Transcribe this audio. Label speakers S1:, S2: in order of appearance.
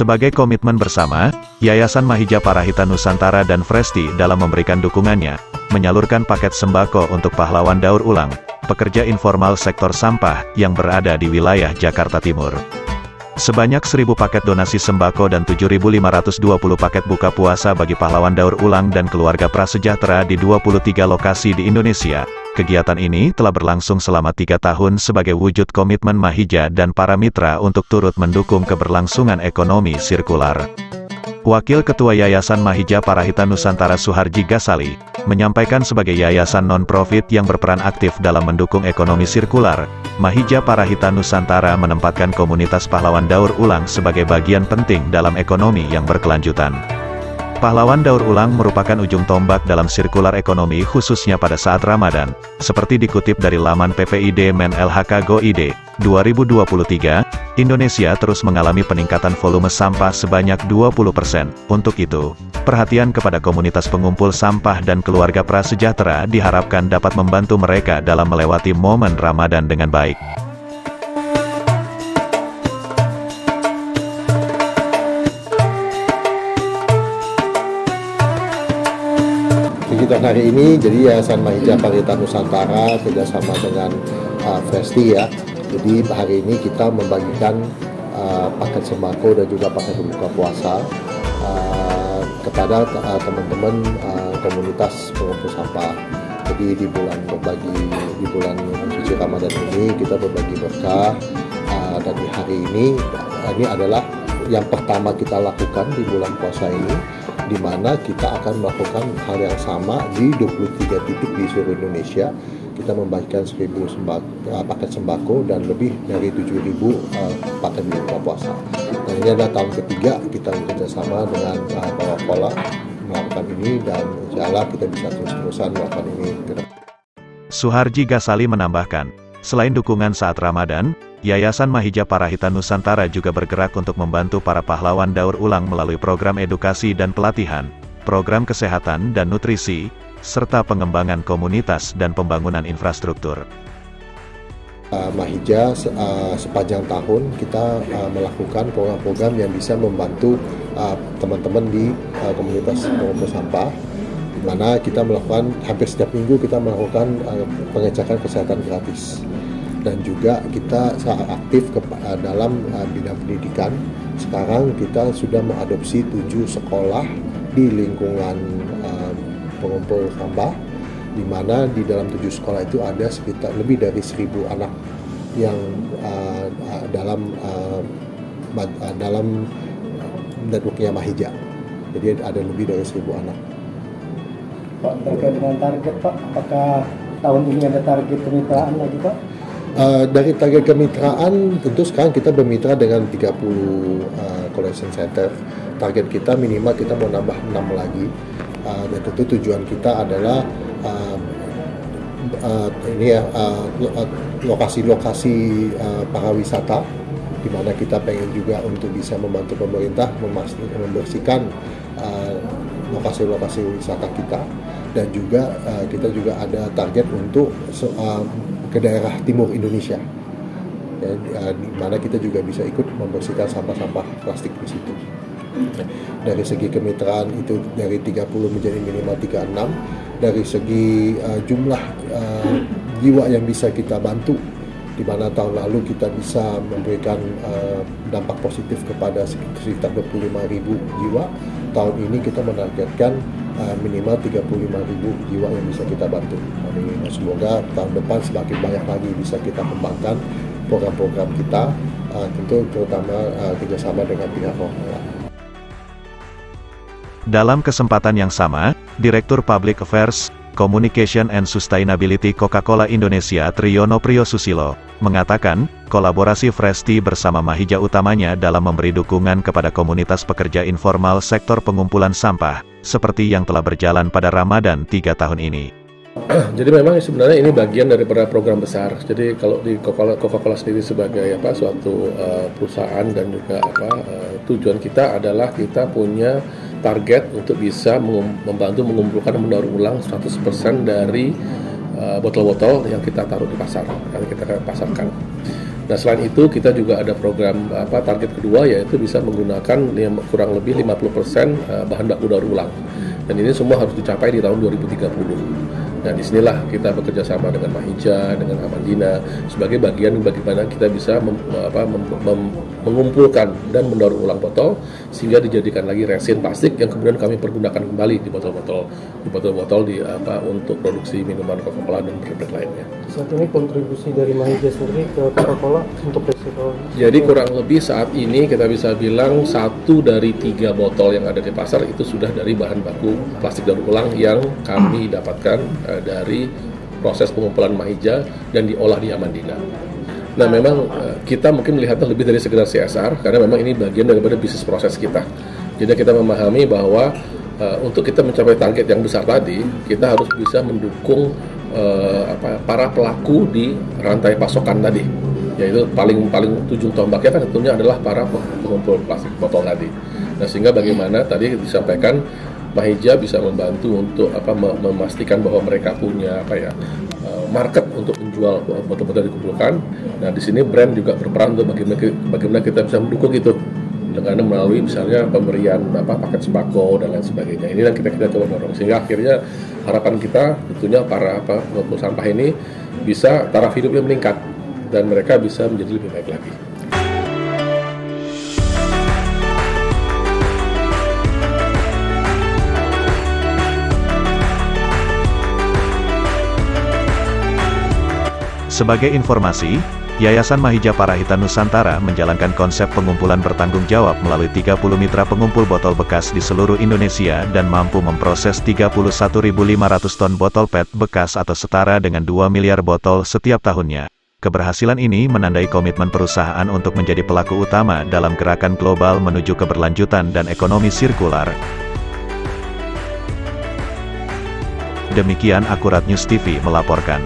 S1: Sebagai komitmen bersama, Yayasan Mahija Parahita Nusantara dan Fresti dalam memberikan dukungannya, menyalurkan paket sembako untuk pahlawan daur ulang, pekerja informal sektor sampah yang berada di wilayah Jakarta Timur. Sebanyak 1.000 paket donasi sembako dan 7.520 paket buka puasa bagi pahlawan daur ulang dan keluarga prasejahtera di 23 lokasi di Indonesia. Kegiatan ini telah berlangsung selama 3 tahun sebagai wujud komitmen Mahija dan para mitra untuk turut mendukung keberlangsungan ekonomi sirkular. Wakil Ketua Yayasan Mahija Parahita Nusantara Suharji Ghazali, menyampaikan sebagai yayasan non-profit yang berperan aktif dalam mendukung ekonomi sirkular, Mahija Parahita Nusantara menempatkan komunitas pahlawan daur ulang sebagai bagian penting dalam ekonomi yang berkelanjutan. Pahlawan daur ulang merupakan ujung tombak dalam sirkular ekonomi khususnya pada saat Ramadan, seperti dikutip dari laman PPID Men LHK Go.id, 2023, Indonesia terus mengalami peningkatan volume sampah sebanyak 20%. Untuk itu, perhatian kepada komunitas pengumpul sampah dan keluarga prasejahtera diharapkan dapat membantu mereka dalam melewati momen Ramadan dengan baik.
S2: Kegiatan hari ini, jadi Yayasan Mahija Parahita Nusantara kerjasama dengan Fresti ya. Jadi hari ini kita membagikan paket sembako dan juga paket buka puasa kepada teman-teman komunitas pengumpul sampah. Jadi di bulan suci Ramadan ini kita berbagi berkah, dan di hari ini adalah yang pertama kita lakukan di bulan puasa ini, di mana kita akan melakukan hal yang sama di 23 titik di seluruh Indonesia. Kita membagikan 1.000 paket sembako dan lebih dari 7.000 paket buka puasa. Dan ini adalah tahun ketiga kita bekerjasama dengan Coca-Cola melakukan ini, dan insya Allah kita bisa terus-terusan melakukan ini.
S1: Suharji Ghazali menambahkan, selain dukungan saat Ramadan, Yayasan Mahija Parahita Nusantara juga bergerak untuk membantu para pahlawan daur ulang melalui program edukasi dan pelatihan, program kesehatan dan nutrisi, serta pengembangan komunitas dan pembangunan infrastruktur.
S2: Mahija sepanjang tahun kita melakukan program-program yang bisa membantu teman-teman di komunitas pengumpul sampah, di mana kita melakukan hampir setiap minggu kita melakukan pengecekan kesehatan gratis. Dan juga kita sangat aktif dalam bidang pendidikan. Sekarang kita sudah mengadopsi 7 sekolah di lingkungan pengumpul sampah, di mana di dalam 7 sekolah itu ada sekitar lebih dari 1.000 anak yang dalam networknya Mahija. Jadi ada lebih dari 1.000 anak.
S3: Pak, terkait dengan target Pak, apakah tahun ini ada target kemitraan lagi Pak?
S2: Dari target kemitraan, tentu sekarang kita bermitra dengan 30 collection center. Target kita minimal kita mau nambah 6 lagi. Dan tentu tujuan kita adalah lokasi-lokasi para wisata, di mana kita pengen juga untuk bisa membantu pemerintah membersihkan lokasi-lokasi wisata kita. Dan juga kita juga ada target untuk ke daerah timur Indonesia, ya, di mana kita juga bisa ikut membersihkan sampah-sampah plastik di situ. Dari segi kemitraan itu dari 30 menjadi minimal 36. Dari segi jumlah jiwa yang bisa kita bantu, di mana tahun lalu kita bisa memberikan dampak positif kepada sekitar 25.000 jiwa. Tahun ini kita menargetkan minimal 35.000 jiwa yang bisa kita bantu. Semoga tahun depan semakin banyak lagi bisa kita kembangkan program-program kita, tentu terutama kerjasama dengan pihak lokal.
S1: Dalam kesempatan yang sama, Direktur Public Affairs, Communication and Sustainability Coca-Cola Indonesia Triyono Priyosusilo, mengatakan, kolaborasi Fresti bersama Mahija utamanya dalam memberi dukungan kepada komunitas pekerja informal sektor pengumpulan sampah, seperti yang telah berjalan pada Ramadan 3 tahun ini.
S4: Jadi memang sebenarnya ini bagian daripada program besar. Jadi kalau di Coca-Cola sendiri sebagai suatu perusahaan dan juga tujuan kita adalah kita punya target untuk bisa membantu mengumpulkan dan mendaur ulang 100% dari botol-botol yang kita taruh di pasar, yang kita pasarkan. Nah, selain itu kita juga ada program target kedua, yaitu bisa menggunakan kurang lebih 50% bahan baku daur ulang. Dan ini semua harus dicapai di tahun 2030. Nah, disinilah kita bekerja sama dengan Mahija, dengan Amandina sebagai bagian bagaimana kita bisa mengumpulkan dan mendaur ulang botol sehingga dijadikan lagi resin plastik yang kemudian kami pergunakan kembali di botol-botol untuk produksi minuman Coca-Cola dan brand lainnya.
S3: Saat ini kontribusi dari Mahija sendiri ke Coca-Cola untuk resiko.
S4: Jadi kurang lebih saat ini kita bisa bilang 1 dari 3 botol yang ada di pasar itu sudah dari bahan baku plastik daur ulang yang kami dapatkan dari proses pengumpulan Mahija dan diolah di Amandina. Nah, memang kita mungkin melihatnya lebih dari sekedar CSR karena memang ini bagian daripada bisnis proses kita. Jadi kita memahami bahwa untuk kita mencapai target yang besar tadi, kita harus bisa mendukung para pelaku di rantai pasokan tadi, yaitu paling ujung tombaknya kan tentunya adalah para pengumpul plastik botol tadi. Nah, sehingga bagaimana tadi disampaikan Mahija bisa membantu untuk memastikan bahwa mereka punya market untuk menjual botol-botol dikumpulkan. Nah, di sini brand juga berperan untuk bagaimana kita bisa mendukung itu dengan melalui misalnya pemberian paket sembako dan lain sebagainya. Ini yang kita coba dorong sehingga akhirnya harapan kita tentunya para pengumpul sampah ini bisa taraf hidupnya meningkat dan mereka bisa menjadi lebih baik lagi.
S1: Sebagai informasi, Yayasan Mahija Parahita Nusantara menjalankan konsep pengumpulan bertanggung jawab melalui 30 mitra pengumpul botol bekas di seluruh Indonesia dan mampu memproses 31.500 ton botol PET bekas atau setara dengan 2 miliar botol setiap tahunnya. Keberhasilan ini menandai komitmen perusahaan untuk menjadi pelaku utama dalam gerakan global menuju keberlanjutan dan ekonomi sirkular. Demikian Akurat News TV melaporkan.